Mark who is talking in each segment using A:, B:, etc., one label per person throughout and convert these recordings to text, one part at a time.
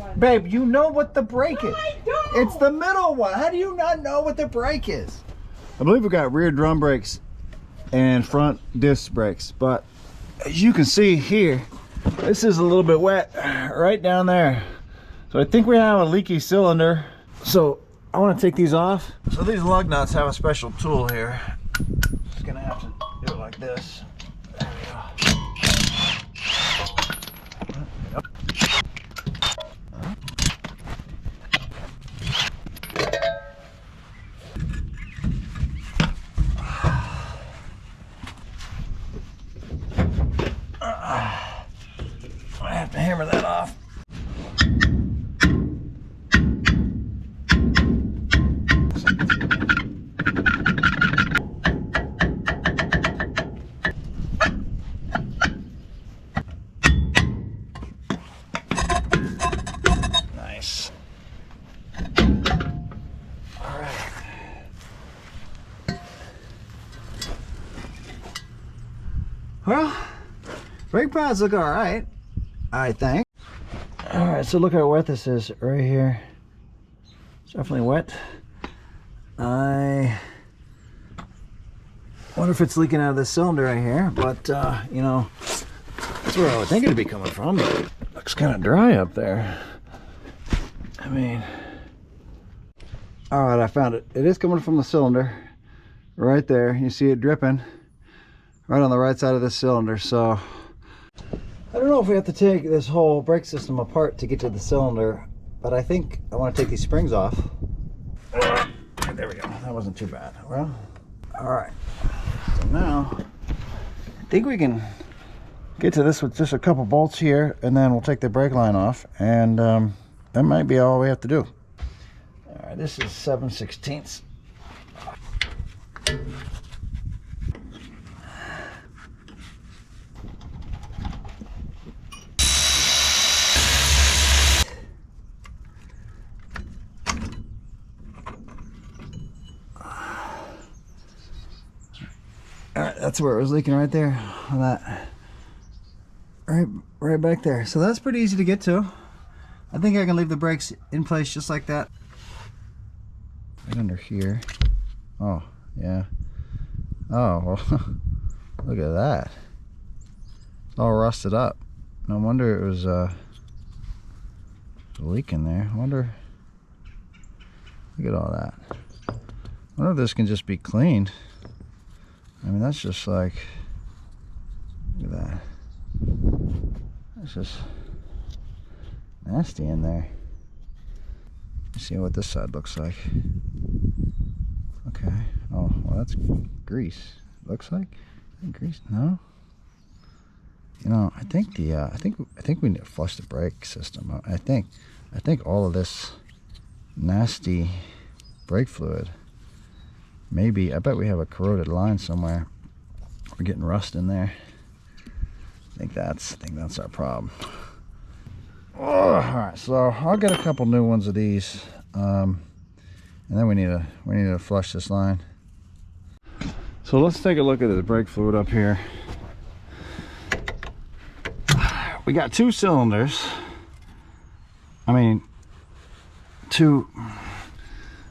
A: one.
B: Babe, you know what the brake is.
A: I don't.
B: It's the middle one. How do you not know what the brake is? I believe we got rear drum brakes and front disc brakes, but as you can see here, this is a little bit wet right down there. So I think we have a leaky cylinder. So I want to take these off. So these lug nuts have a special tool here. Just gonna have to do it like this. There we go. I have to hammer that off. Nice. All right. Well, brake pads look all right, I think. All right, so look how wet this is right here. It's definitely wet. I wonder if it's leaking out of this cylinder right here, but you know, that's where I would think it'd be coming from, but it looks kind of dry up there. I mean, all right, I found it. It is coming from the cylinder right there. You see it dripping right on the right side of this cylinder. So I don't know if we have to take this whole brake system apart to get to the cylinder, but I think I want to take these springs off. There we go. That wasn't too bad. Well, all right. So now I think we can get to this with just a couple bolts here, and then we'll take the brake line off, and that might be all we have to do. All right, this is 7/16. All right, that's where it was leaking right there on that, right back there. So that's pretty easy to get to. I think I can leave the brakes in place just like that. Right under here. Oh, yeah. Oh, well, look at that. It's all rusted up. No wonder it was leaking there. I wonder, look at all that. I wonder if this can just be cleaned. I mean, that's just like, look at that. That's just nasty in there. Let's see what this side looks like. Okay. Oh, well, that's grease. Looks like grease. No. You know, I think the I think we need to flush the brake system. I think all of this nasty brake fluid. Maybe, I bet we have a corroded line somewhere. We're getting rust in there. I think that's our problem. Oh, all right, so I'll get a couple new ones of these, and then we need to flush this line. So let's take a look at the brake fluid up here. We got two cylinders. I mean, two,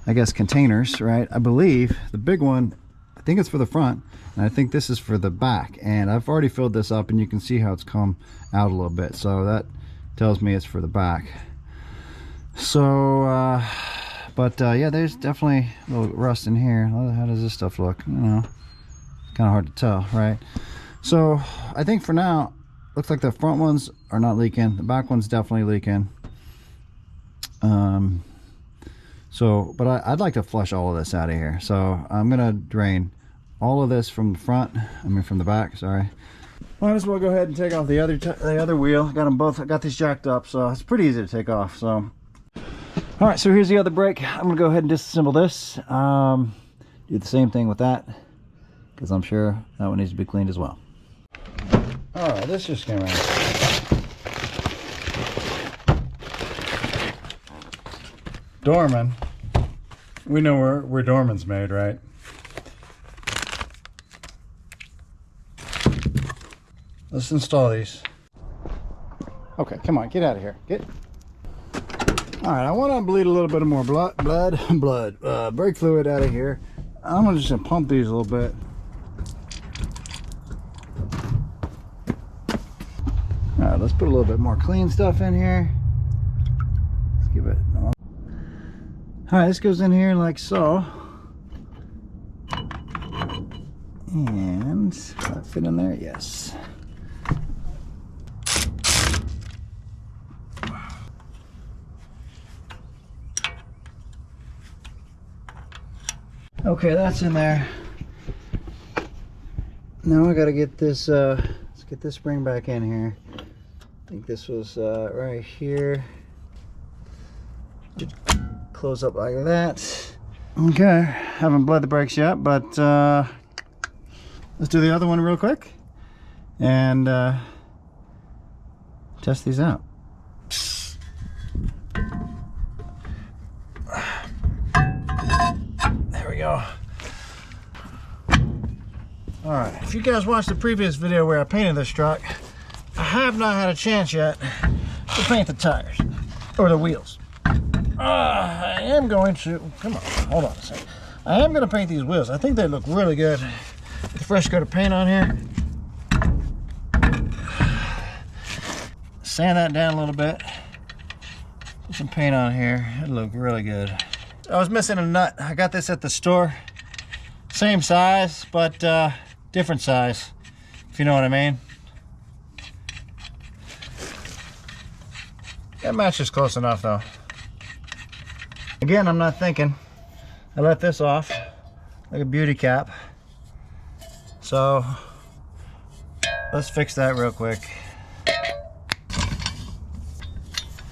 B: I guess, containers, right? I believe the big one, I think it's for the front, and I think this is for the back. And I've already filled this up, and you can see how it's come out a little bit. So that tells me it's for the back. So, yeah, there's definitely a little rust in here. How does this stuff look? You know, kind of hard to tell, right? So I think for now, looks like the front ones are not leaking. The back one's definitely leaking. So, but I'd like to flush all of this out of here. So I'm gonna drain all of this from the front. I mean, from the back. Sorry. Might as well go ahead and take off the other wheel. Got them both. I got these jacked up, so it's pretty easy to take off. So, all right. So here's the other brake. I'm gonna go ahead and disassemble this. Do the same thing with that, because I'm sure that one needs to be cleaned as well. All right. This just came out. Dorman. We know where Dorman's made, right? Let's install these. Okay, come on, get out of here. Get. All right, I want to bleed a little bit more brake fluid out of here. I'm just gonna pump these a little bit. All right, let's put a little bit more clean stuff in here. Let's give it. All right, this goes in here like so. And will that fit in there? Yes. Okay, that's in there. Now I gotta get this, let's get this spring back in here. I think this was right here. Close up like that. Okay, haven't bled the brakes yet, but let's do the other one real quick and test these out. There we go. All right, if you guys watched the previous video where I painted this truck, I have not had a chance yet to paint the tires or the wheels. I am going to, come on, hold on a second. I am going to paint these wheels. I think they look really good with a fresh coat of paint on here. Sand that down a little bit. Put some paint on here. It'll look really good. I was missing a nut. I got this at the store. Same size, but different size, if you know what I mean. That matches close enough though. Again, I'm not thinking. I let this off like a beauty cap. So let's fix that real quick.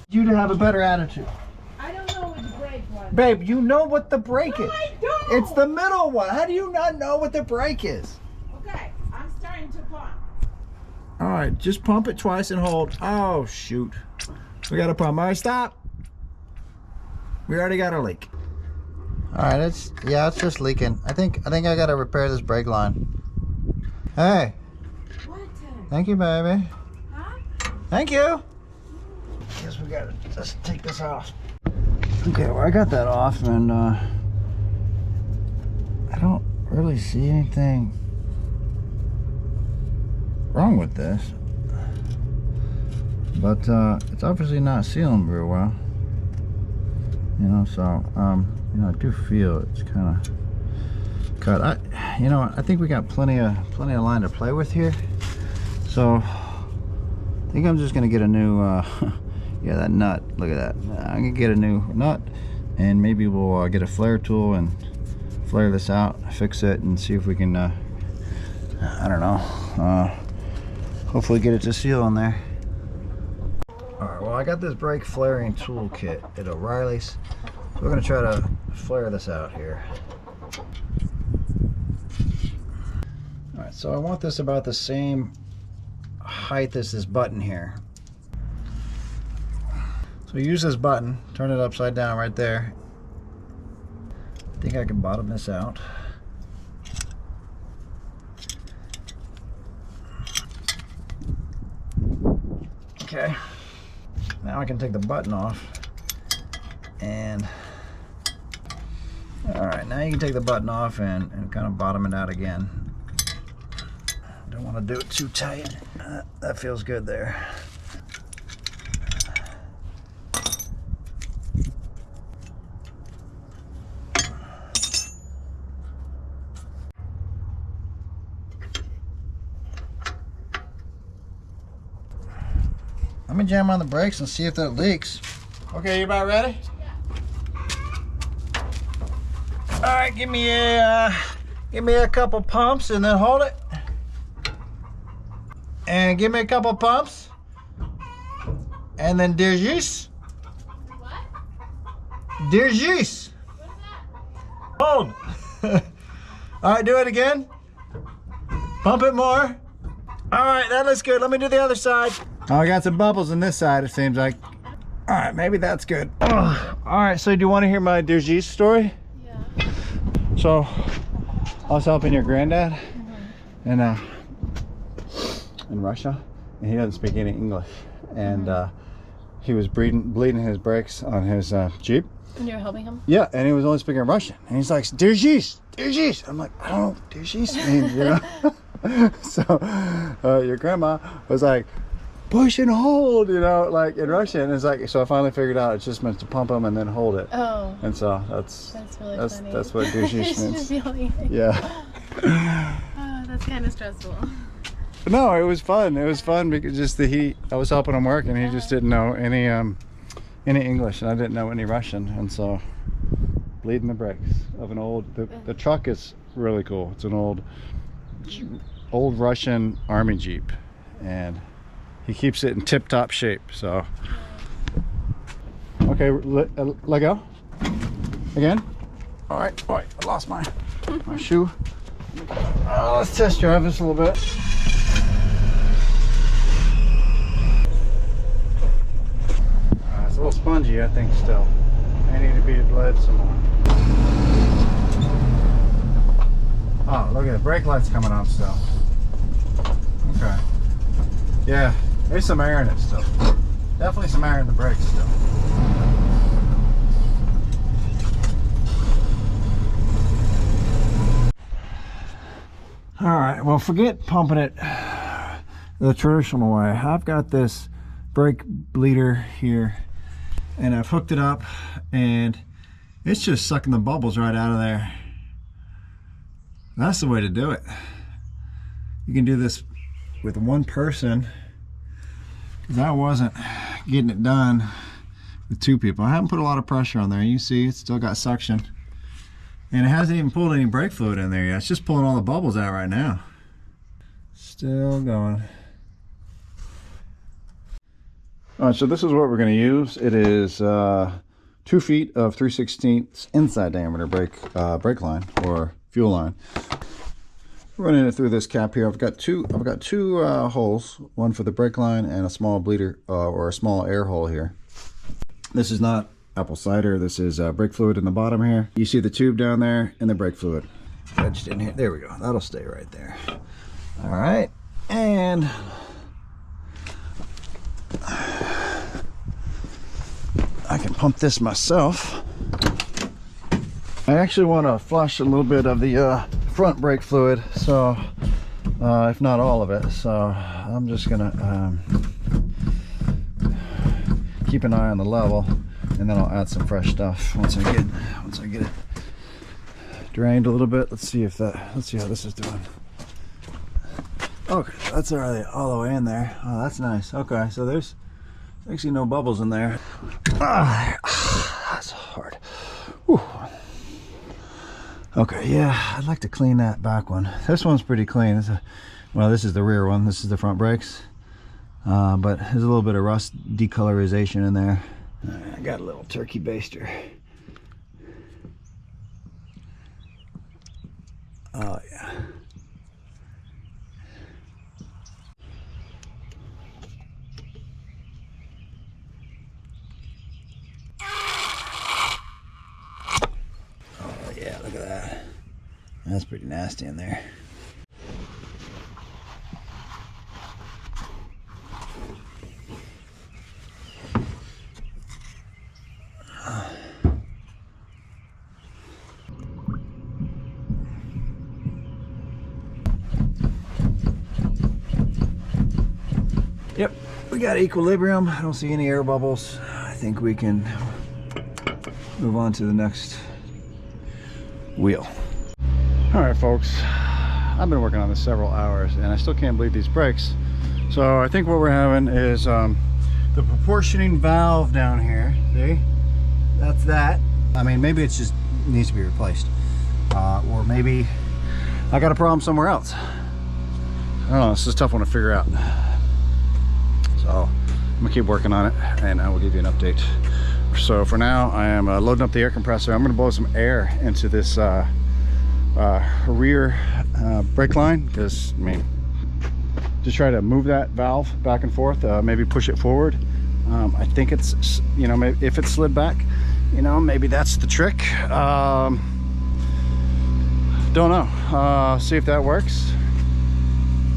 B: You to have a better attitude.
A: I don't know what the brake was.
B: Babe, you know what the brake is.
A: I don't.
B: It's the middle one. How do you not know what the brake is?
A: Okay, I'm starting to pump.
B: All right, just pump it twice and hold. Oh, shoot. We got a problem. All right, stop. We already got a leak. All right, it's just leaking. I think I got to repair this brake line. Hey.
A: What?
B: Thank you, baby.
A: Huh?
B: Thank you. Guess we got to just take this off. Okay, well, I got that off, and I don't really see anything wrong with this, but it's obviously not sealing very well, you know. So you know, I do feel it's kind of cut. I think we got plenty of line to play with here, so I think I'm just gonna get a new yeah, that nut, look at that. I'm gonna get a new nut, and maybe we'll get a flare tool and flare this out, fix it, and see if we can I don't know, hopefully get it to seal on there. All right, well, I got this brake flaring tool kit at O'Reilly's, so we're gonna try to flare this out here. All right, so I want this about the same height as this button here. So use this button, turn it upside down right there. I think I can bottom this out. Okay, now I can take the button off, and all right, now you can take the button off and kind of bottom it out again. Don't want to do it too tight. That feels good there. Let me jam on the brakes and see if that leaks. Okay, you about ready?
A: Yeah.
B: All right, give me a couple pumps and then hold it. And give me a couple pumps. And then Diagnosing.
A: What?
B: Diagnosing.
A: What's that?
B: Hold. All right, do it again. Pump it more. All right, that looks good. Let me do the other side. Oh, I got some bubbles on this side, it seems like. All right, maybe that's good. Oh, all right, so do you want to hear my Diagnosing story?
A: Yeah.
B: So, I was helping your granddad in Russia, and he doesn't speak any English. And
C: he was bleeding his brakes on his Jeep.
D: And you're helping him?
C: Yeah, and he was only speaking Russian. And he's like, Dirgish. I'm like, I don't know what Dirgish means, you know? So your grandma was like, push and hold, you know, like in Russian. It's like, so I finally figured out it's just meant to pump him and then hold it.
D: Oh.
C: And so that's
D: really funny.
C: That's what Dirgish means. Yeah.
D: Oh, that's kind of stressful.
C: No, it was fun. It was fun because just the heat. I was helping him work, and he just didn't know any English, and I didn't know any Russian, and so bleeding the brakes of an old. The truck is really cool. It's an old Russian army Jeep, and he keeps it in tip-top shape. So, okay, let go again. All right, I lost my shoe. Let's test drive this a little bit. It's a little spongy, I think, still. I need to be bled some more. Oh, look at the brake lights coming on still. Okay. Yeah, there's some air in it still. Definitely some air in the brakes still.
B: All right, well, forget pumping it the traditional way. I've got this brake bleeder here, and I've hooked it up, and it's just sucking the bubbles right out of there. That's the way to do it. You can do this with one person, because I wasn't getting it done with two people. I haven't put a lot of pressure on there. You see it's still got suction, and it hasn't even pulled any brake fluid in there yet. It's just pulling all the bubbles out right now. Still going. All right, so this is what we're going to use. It is 2 feet of 3/16 inside diameter brake line or fuel line. Running it through this cap here. I've got two holes, one for the brake line and a small bleeder or a small air hole here. This is not apple cider. This is brake fluid in the bottom here. You see the tube down there and the brake fluid wedged in here. There we go. That'll stay right there. All right, and I can pump this myself. I actually want to flush a little bit of the front brake fluid, so if not all of it. So I'm just gonna keep an eye on the level, and then I'll add some fresh stuff once I get it drained a little bit. Let's see how this is doing. Okay, that's already all the way in there. Oh, that's nice. Okay, so there's actually no bubbles in there. That's hard. Whew. Okay, yeah, I'd like to clean that back one. This one's pretty clean. Well, this is the rear one. This is the front brakes. But there's a little bit of rust decolorization in there. I got a little turkey baster. Oh, yeah. Look at that. That's pretty nasty in there. Yep, we got equilibrium. I don't see any air bubbles. I think we can move on to the next wheel. All right, folks, I've been working on this several hours and I still can't bleed these brakes. So I think what we're having is the proportioning valve down here. See, that's that. I mean, maybe it just needs to be replaced, or maybe I got a problem somewhere else. I don't know. This is a tough one to figure out. So I'm gonna keep working on it, and I will give you an update. So for now, I am loading up the air compressor. I'm gonna blow some air into this rear brake line, because I mean, just try to move that valve back and forth, maybe push it forward. I think it's, you know, maybe if it slid back, you know, maybe that's the trick. Don't know. See if that works.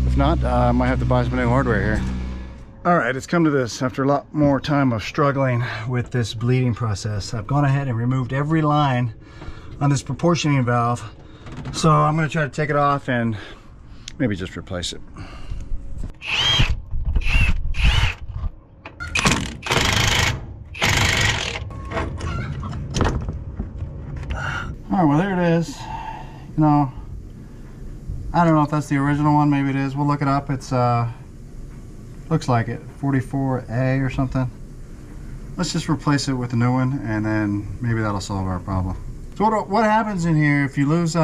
B: If not, I might have to buy some new hardware here.
C: All right, it's come to this. After a lot more time of struggling with this bleeding process, I've gone ahead and removed every line on this proportioning valve. So I'm gonna try to take it off and maybe just replace it. All right, well, there it is. You know, I don't know if that's the original one. Maybe it is. We'll look it up. It's looks like it, 44A or something. Let's just replace it with a new one, and then maybe that'll solve our problem. So what happens in here if you lose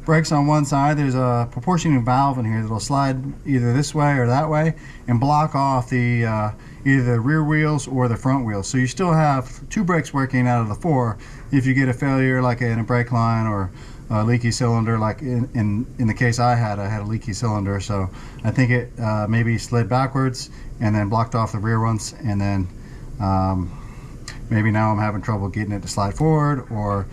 C: brakes on one side? There's a proportioning valve in here that'll slide either this way or that way and block off the either the rear wheels or the front wheels. So you still have 2 brakes working out of the 4 if you get a failure like in a brake line or a leaky cylinder. Like in the case I had a leaky cylinder, so I think it maybe slid backwards and then blocked off the rear ones, and then maybe now I'm having trouble getting it to slide forward, or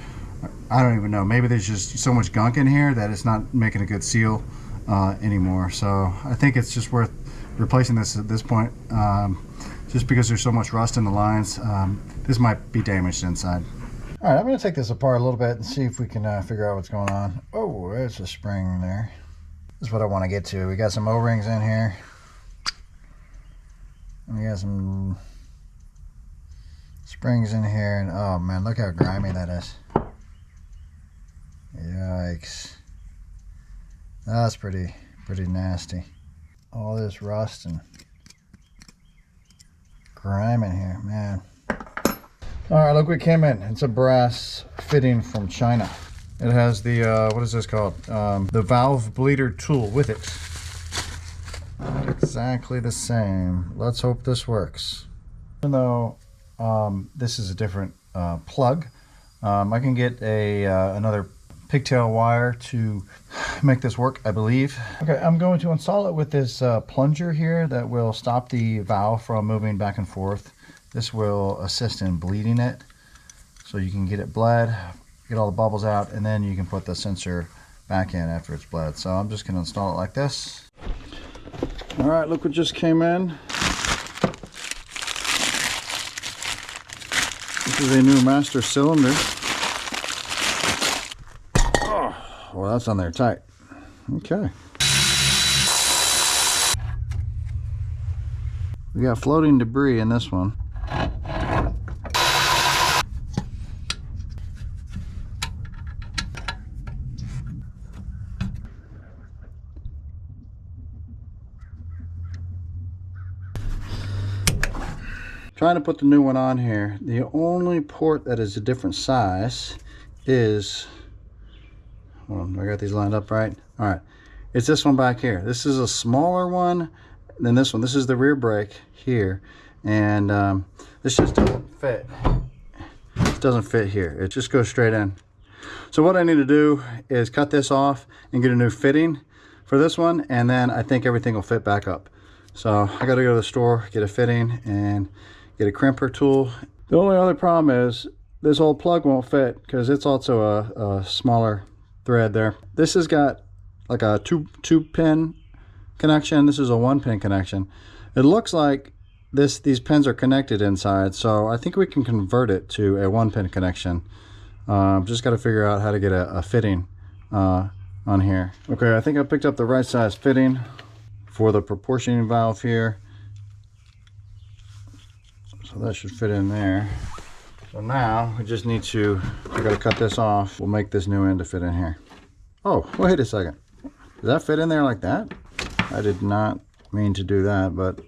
C: I don't even know. Maybe there's just so much gunk in here that it's not making a good seal anymore. So I think it's just worth replacing this at this point, just because there's so much rust in the lines. This might be damaged inside. All right, I'm going to take this apart a little bit and see if we can figure out what's going on. Oh, there's a spring there. This is what I want to get to. We got some O-rings in here. We got some springs in here, and oh man, look how grimy that is. Yikes. That's pretty nasty. All this rust and grime in here, man. All right, look what came in. It's a brass fitting from China. It has the, what is this called? The valve bleeder tool with it. Exactly the same. Let's hope this works. Even though this is a different plug, I can get another pigtail wire to make this work, I believe. Okay, I'm going to install it with this plunger here that will stop the valve from moving back and forth. This will assist in bleeding it, so you can get it bled, get all the bubbles out, and then you can put the sensor back in after it's bled. So I'm just going to install it like this. All right, look what just came in. This is a new master cylinder. Oh, well, that's on there tight. Okay. We got floating debris in this one. Trying to put the new one on here. The only port that is a different size is, hold on, I got these lined up right? All right, it's this one back here. This is a smaller one than this one. This is the rear brake here, and this just doesn't fit. It doesn't fit here. It just goes straight in. So what I need to do is cut this off and get a new fitting for this one, and then I think everything will fit back up. So I got to go to the store, get a fitting, and get a crimper tool. The only other problem is this old plug won't fit because it's also a smaller thread there. This has got like a two pin connection. This is a 1-pin connection. It looks like these pins are connected inside, so I think we can convert it to a 1-pin connection. Just got to figure out how to get a fitting on here. Okay, I think I picked up the right size fitting for the proportioning valve here. So that should fit in there. So now we just need to, I gotta cut this off. We'll make this new end to fit in here. Oh, wait a second. Does that fit in there like that? I did not mean to do that, but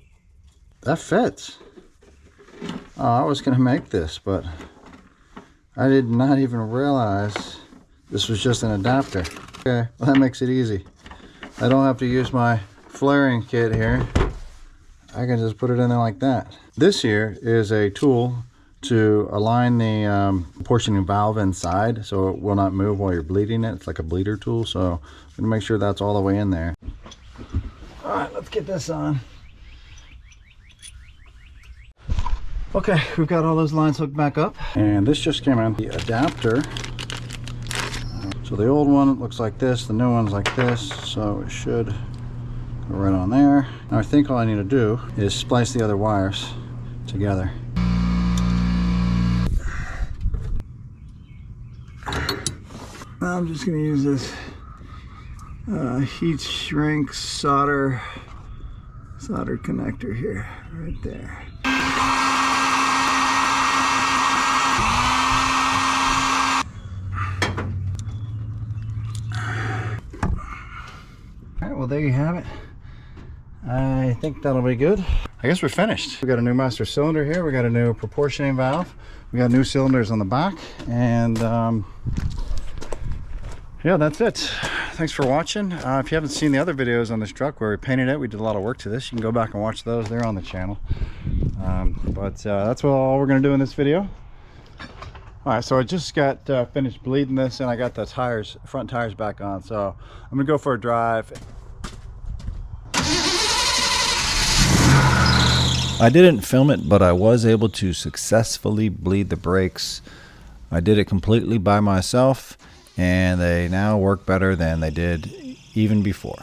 C: that fits. Oh, I was gonna make this, but I did not even realize this was just an adapter. Okay, well, that makes it easy. I don't have to use my flaring kit here. I can just put it in there like that. This here is a tool to align the proportioning valve inside so it will not move while you're bleeding it. It's like a bleeder tool, so I'm gonna make sure that's all the way in there. All right, let's get this on. Okay, we've got all those lines hooked back up. And this just came in, the adapter. So the old one looks like this, the new one's like this, so it should right on there. Now I think all I need to do is splice the other wires together. Now I'm just going to use this heat shrink solder connector here, right there. Alright, well there you have it. I think that'll be good. I guess we're finished. We got a new master cylinder here. We got a new proportioning valve. We got new cylinders on the back, and yeah, that's it. Thanks for watching. If you haven't seen the other videos on this truck where we painted it, we did a lot of work to this. You can go back and watch those. They're on the channel. That's all we're going to do in this video. All right, so I just got finished bleeding this, and I got the front tires back on. So I'm going to go for a drive.
B: I didn't film it, but I was able to successfully bleed the brakes. I did it completely by myself, and they now work better than they did even before.